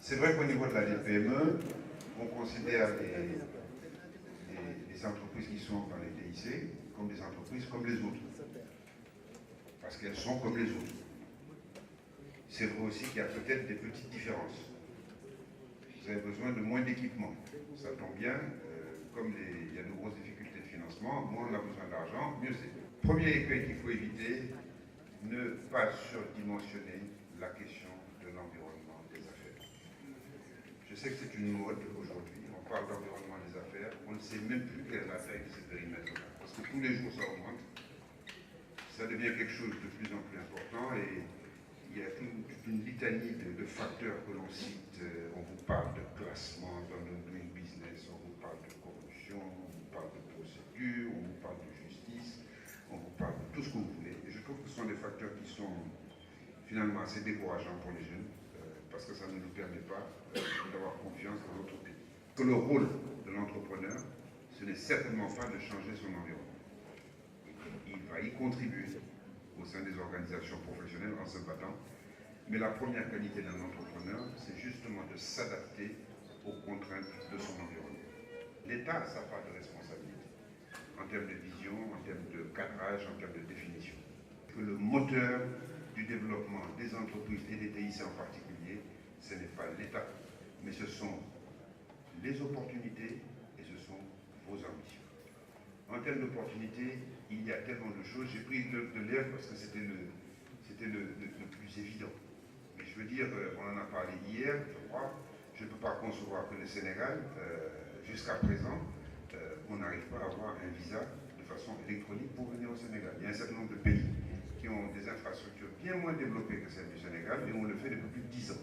C'est vrai qu'au niveau de la DPME, on considère les entreprises qui sont dans les TIC comme des entreprises comme les autres. Parce qu'elles sont comme les autres. C'est vrai aussi qu'il y a peut-être des petites différences. Vous avez besoin de moins d'équipement. Ça tombe bien, comme il y a de grosses difficultés de financement, moins on a besoin d'argent, mieux c'est. Premier écueil qu'il faut éviter, ne pas surdimensionner la question de l'environnement des affaires. Je sais que c'est une mode aujourd'hui, on parle d'environnement des affaires, on ne sait même plus quelle est la taille de ce périmètre-là, parce que tous les jours ça augmente, ça devient quelque chose de plus en plus important et il y a toute une litanie de facteurs que l'on cite. On vous parle de classement dans le doing business, on vous parle de corruption, on vous parle de procédure, on vous parle de justice, on vous parle de tout ce que vous voulez. Et je trouve que ce sont des facteurs qui sont finalement assez décourageants pour les jeunes, parce que ça ne nous permet pas d'avoir confiance dans notre pays. Que le rôle de l'entrepreneur, ce n'est certainement pas de changer son environnement. Il va y contribuer au sein des organisations professionnelles en se battant. Mais la première qualité d'un entrepreneur, c'est justement de s'adapter aux contraintes de son environnement. L'État a sa part de responsabilité, en termes de vision, en termes de cadrage, en termes de définition. Que le moteur du développement des entreprises et des TIC en particulier, ce n'est pas l'État, mais ce sont les opportunités et ce sont vos ambitions. En termes d'opportunités, il y a tellement de choses. J'ai pris de l'air parce que c'était le plus évident. Mais je veux dire, on en a parlé hier, je crois. Je ne peux pas concevoir que le Sénégal, jusqu'à présent, on n'arrive pas à avoir un visa de façon électronique pour venir au Sénégal. Il y a un certain nombre de pays qui ont des infrastructures bien moins développées que celles du Sénégal et on le fait depuis plus de 10 ans.